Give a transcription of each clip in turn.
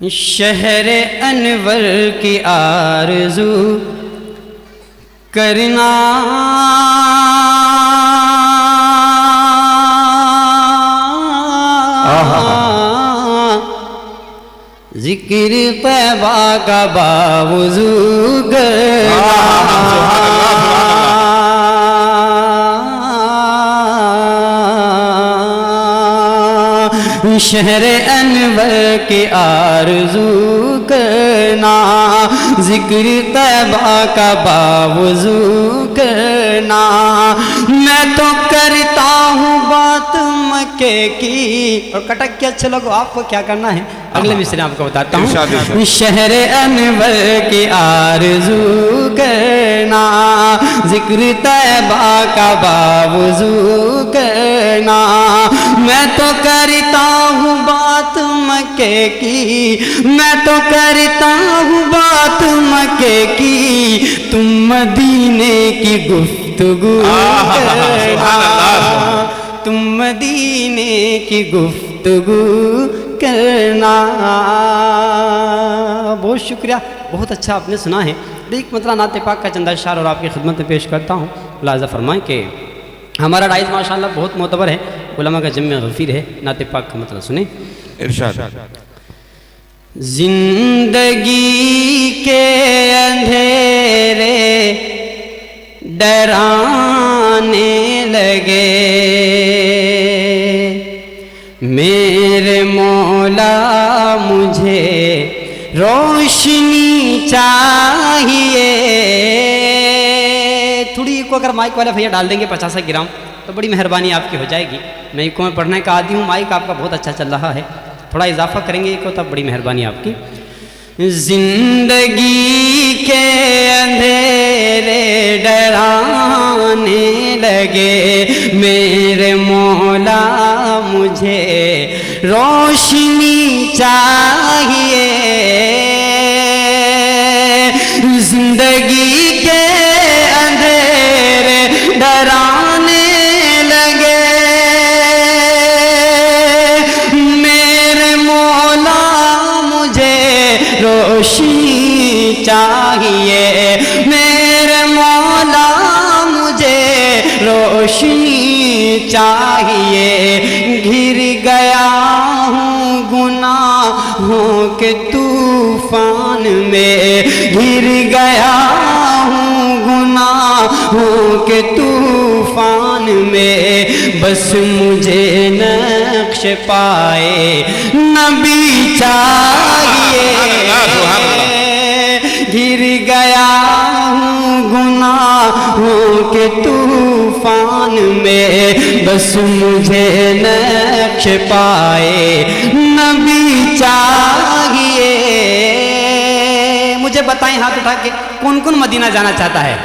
شہر انور کی آرزو کرنا ذکر طیبہ کا باوضو کرنا شہر انور کی آرزو کرنا ذکر طیبہ کا باوضو کرنا میں تو کرتا ہوں بات مکے کی اور کٹک کے اچھے لوگوں آپ کو کیا کرنا ہے اگلے مصرے آپ کو بتاتا ہوں شہر انور کی آرزو کرنا ذکر طیبہ کا باوضو کرنا میں تو کرتا ہوں بات مکے کی میں تو کرتا ہوں بات مکے کی تم مدینے کی گفتگو کرنا تم مدینے کی گفتگو کرنا بہت شکریہ بہت اچھا آپ نے سنا ہے ایک مطلع نعت پاک کا چند اشعار اور آپ کی خدمت میں پیش کرتا ہوں ملاحظہ فرمائیں کہ ہمارا رائز ماشاءاللہ بہت معتبر ہے علماء کا جمع غفیر ہے نعت پاک کا مطلب سنیں ارشاد زندگی کے اندھیرے ڈرانے لگے میرے مولا مجھے روشنی چاہیے تھوڑی کو اگر مائک والے بھیا ڈال دیں گے 50 گرام تو بڑی مہربانی آپ کی ہو جائے گی میں ایکو میں پڑھنے کا عادی ہوں مائک آپ کا بہت اچھا چل رہا ہے تھوڑا اضافہ کریں گے ایکو تب بڑی مہربانی آپ کی زندگی کے اندھیرے ڈرانے لگے میرے مولا مجھے روشنی چاہیے زندگی کے اندھیرے ڈرانے لگے میرے مولا مجھے روشنی چاہیے میرے مولا مجھے روشنی چاہیے گھر گیا ہوں گناہوں کے طوفان میں گر گیا ہوں گناہوں کے طوفان میں بس مجھے نقش پائے نبی چاہیے گر گیا ہوں گناہوں کے طوفان میں بس مجھے نقش پائے نبی چاہیے مجھے بتائیں ہاتھ اٹھا کے کون کون مدینہ جانا چاہتا ہے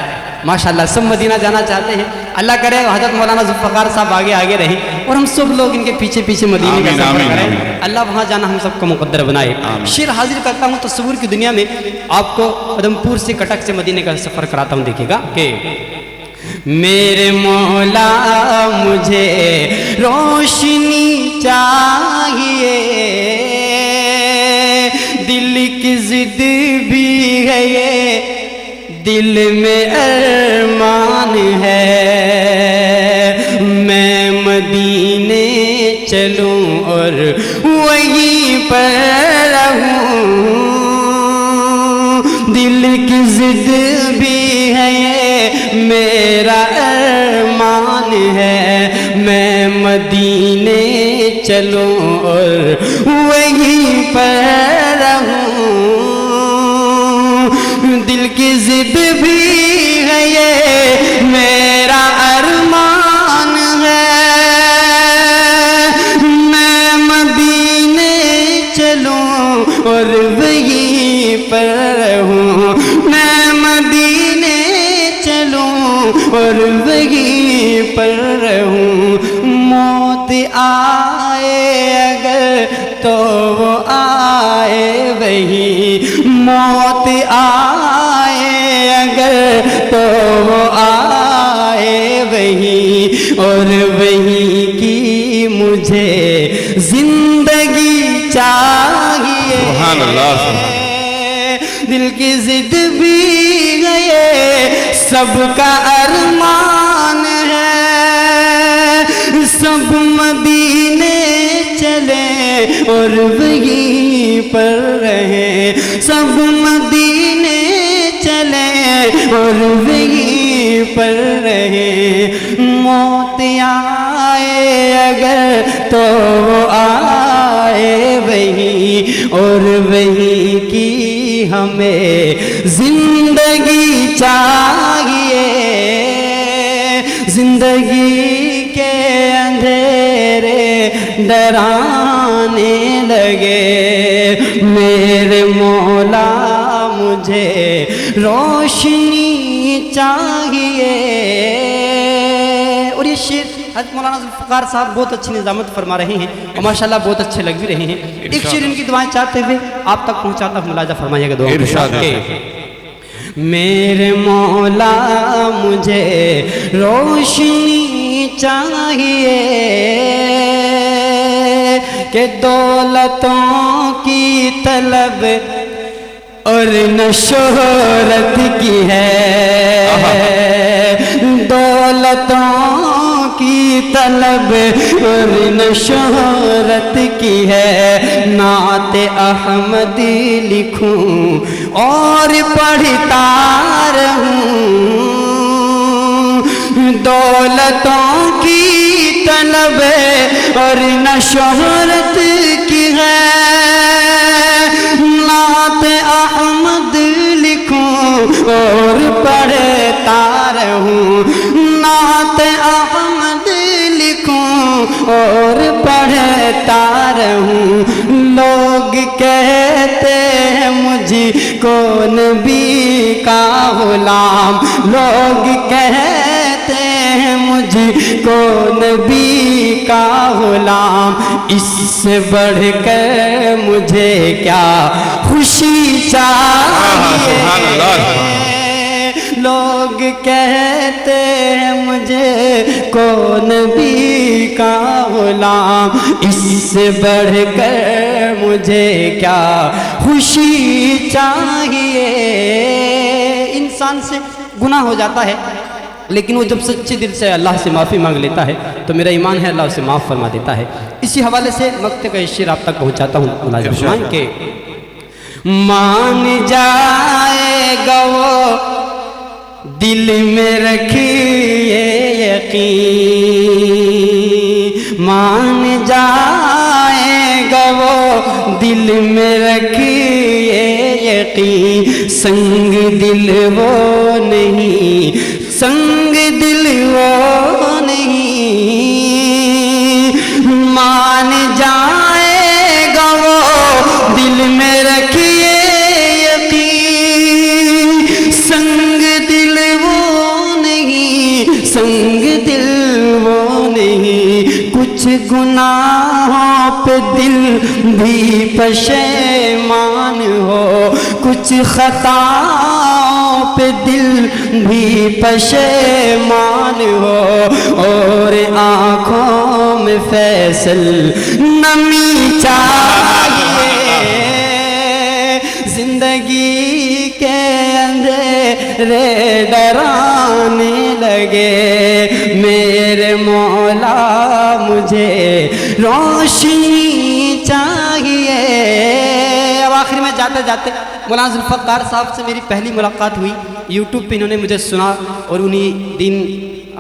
ماشاءاللہ سب مدینہ جانا چاہتے ہیں اللہ کرے حضرت مولانا ذوالفقار صاحب آگے رہیں اور ہم سب لوگ ان کے پیچھے مدینے کا سفر کریں اللہ وہاں جانا ہم سب کو مقدر بنائے شعر حاضر کرتا ہوں تصور کی دنیا میں آپ کو ادمپور سے کٹک سے مدینے کا سفر کراتا ہوں دیکھیے گا کہ میرے مولا مجھے روشنی چاہیے دل کی ضد بھی ہے یہ دل میں ارمان ہے میں مدینے چلوں اور وہیں پر رہوں دل کی ضد بھی ہے یہ میرا ارمان ہے میں مدینے چلوں اور وہیں پر رہوں دل کی ضد بھی ہے یہ میرا ارمان ہے میں مدینے چلوں اور وہیں پر رہوں میں مدینے چلوں اور وہیں پر رہوں موت آئے اگر تو وہ آئے وہیں موت آئے اگر تو وہ آئے وہیں اور وہیں کی مجھے زندگی چاہیے سبحان اللہ دل کی ضد بھی گئے سب کا ارمان ہے سب مدینے چلے اور وہیں پر رہے سب مدینے چلے اور وہیں پر رہے موت آئے اگر تو آئے وہیں اور وہیں کی ہمیں زندگی چاہیے زندگی کے اندھیرے ڈرانے لگے میرے مولا مجھے روشنی چاہیے. اور یہ شعر حضرت مولانا ذوالفقار صاحب بہت اچھی نظامت فرما رہے ہیں اور ماشاءاللہ بہت اچھے لگ بھی رہے ہیں. ایک شعر ان کی دعائیں چاہتے ہوئے آپ تک پہنچاتا ہوں, ملاحظہ فرمائیے گا دعا کے. میرے مولا مجھے روشنی چاہیے کہ دولتوں کی طلب اور نہ شہرت کی ہے دولتوں کی طلب اور نہ شہرت کی ہے نعت احمدی لکھوں اور پڑھتا رہوں دولتوں کی طلب اور نہ شہرت کی ہے نعت احمد لکھوں اور پڑھتا رہوں نعت احمد لکھوں اور پڑھتا رہوں لوگ کہتے ہیں مجھ کو نبی کا غلام لوگ کہتے ہیں مجھ کو نبی کا غلام اس سے بڑھ کر مجھے کیا خوشی چاہیے لوگ کہتے ہیں مجھے کو نبی کا غلام اس سے بڑھ کر مجھے کیا خوشی چاہیے. انسان سے گناہ ہو جاتا ہے لیکن وہ جب سچے دل سے اللہ سے معافی مانگ لیتا ہے تو میرا ایمان ہے اللہ اسے معاف فرما دیتا ہے. اسی حوالے سے مقطع کا شعر آپ تک پہنچاتا ہوں. ملازم فرمائیں کہ مان جائے گا وہ دل میں رکھیے یقین مان جائے گا وہ دل میں رکھیے یقین سنگ دل وہ نہیں سنگ دل وہ نہیں مان جائے گا وہ دل میں رکھیے یقین سنگ دل وہ نہیں سنگ دل وہ نہیں کچھ گناہوں پہ دل بھی پشیمان ہو کچھ خطاؤں پہ دل بھی پشیمان ہو اور آنکھوں میں فیصل نمی چاہیے زندگی کے اندھیرے ڈرانے لگے میرے مولا مجھے روشنی چاہیے. اب آخر میں جاتے جاتے مولانا ذوالفقار صاحب سے میری پہلی ملاقات ہوئی یوٹیوب پہ انہوں نے مجھے سنا اور انہی دین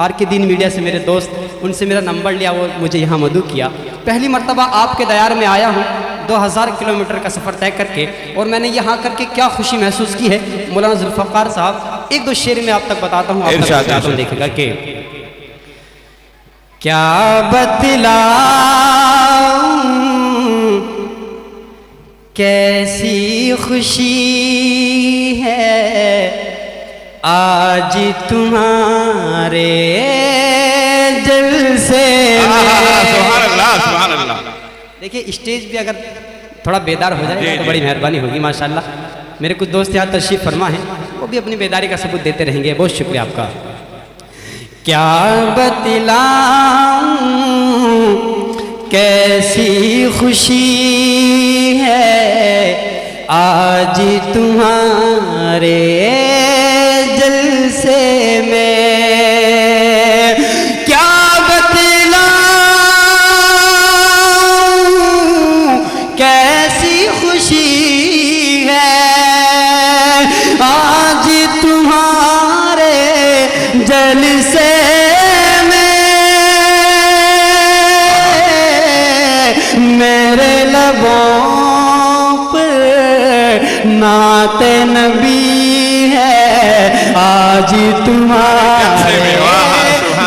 آر کے دین میڈیا سے میرے دوست ان سے میرا نمبر لیا وہ مجھے یہاں مدعو کیا. پہلی مرتبہ آپ کے دیار میں آیا ہوں 2000 کلومیٹر کا سفر طے کر کے اور میں نے یہاں کر کے کیا خوشی محسوس کی ہے. مولانا ذوالفقار صاحب ایک دو شعر میں آپ تک بتاتا ہوں آپ دیکھے گا کہ کیا بتلاؤں کیسی خوشی ہے آج تمہارے جلسے سبحان اللہ. دیکھیے اسٹیج بھی اگر تھوڑا بیدار ہو جائے تو بڑی مہربانی ہوگی. ماشاءاللہ میرے کچھ دوست یہاں تشریف فرما ہیں وہ بھی اپنی بیداری کا ثبوت دیتے رہیں گے. بہت شکریہ آپ کا. کیا بتلاؤں کیسی خوشی ہے آج تمہارے جلسے میں کیا بتلاؤں کیسی خوشی ہے آج تمہارے جلسے میں میرے لبوں نعت نبی ہے آج تمہارے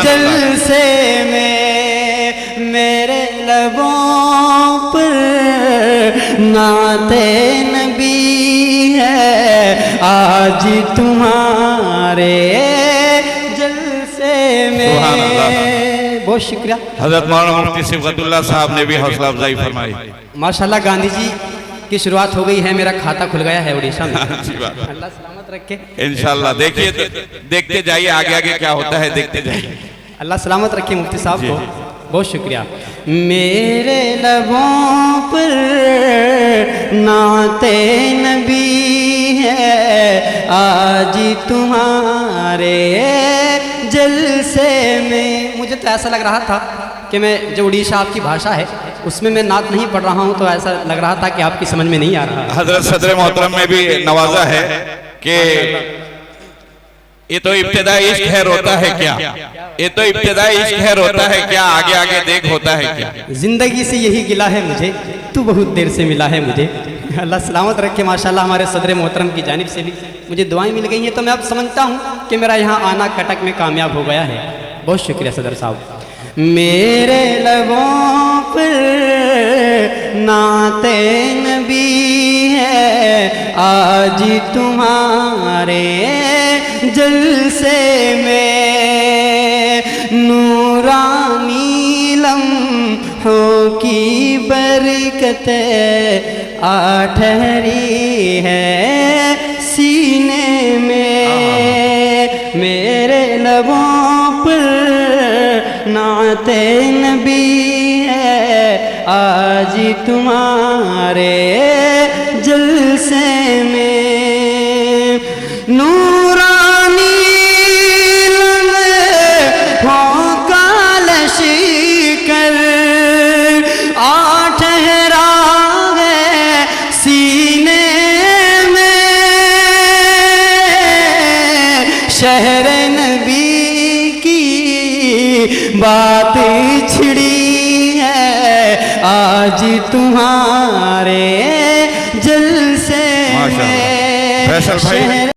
جلسے میں میرے لبوں پر نعت نبی ہے آج تمہارے جلسے میں بہت شکریہ حضرت مولانا مفتی صبغت اللہ صاحب نے بھی حوصلہ افزائی فرمائی ماشاءاللہ گاندھی جی کی شروعات ہو گئی ہے میرا کھاتا کھل گیا ہے اڑیسہ میں اللہ سلامت رکھے انشاءاللہ دیکھیے دیکھتے جائیے آگے آگے کیا ہوتا ہے دیکھتے جائیے اللہ سلامت رکھے مفتی صاحب کو بہت شکریہ میرے لبوں پر نعت نبی ہے آج تمہارے جلسے میں مجھے تو ایسا لگ رہا تھا کہ میں جو اڑیسہ آپ کی بھاشا ہے اس میں نعت نہیں پڑھ رہا ہوں تو ایسا لگ رہا تھا کہ آپ کی سمجھ میں نہیں آ رہا حضرت صدر محترم میں بھی نوازا ہے کہ یہ تو ابتدائی عشق ہے روتا ہے کیا یہ تو ابتدائی عشق ہے روتا ہے کیا آگے آگے دیکھ ہوتا ہے کیا زندگی سے یہی گلہ ہے مجھے تو بہت دیر سے ملا ہے مجھے اللہ سلامت رکھے ماشاءاللہ ہمارے صدر محترم کی جانب سے بھی مجھے دعائیں مل گئی ہیں تو میں اب سمجھتا ہوں کہ میرا یہاں آنا کٹک میں کامیاب ہو گیا ہے بہت شکریہ صدر صاحب میرے لبوں پر نعت نبی ہے آج تمہارے جلسے میں نورانی لمحوں کی برکت آ ٹھہری ہے سینے میں میرے لبوں پر نعت نبی ہے آج تمہارے جلسے میں نورانی لمحوں کا لشکر آ ٹھہرا ہے سینے میں شہر نبی کی بات چھڑی ہے آج تمہارے جلسے میں فیصل بھائی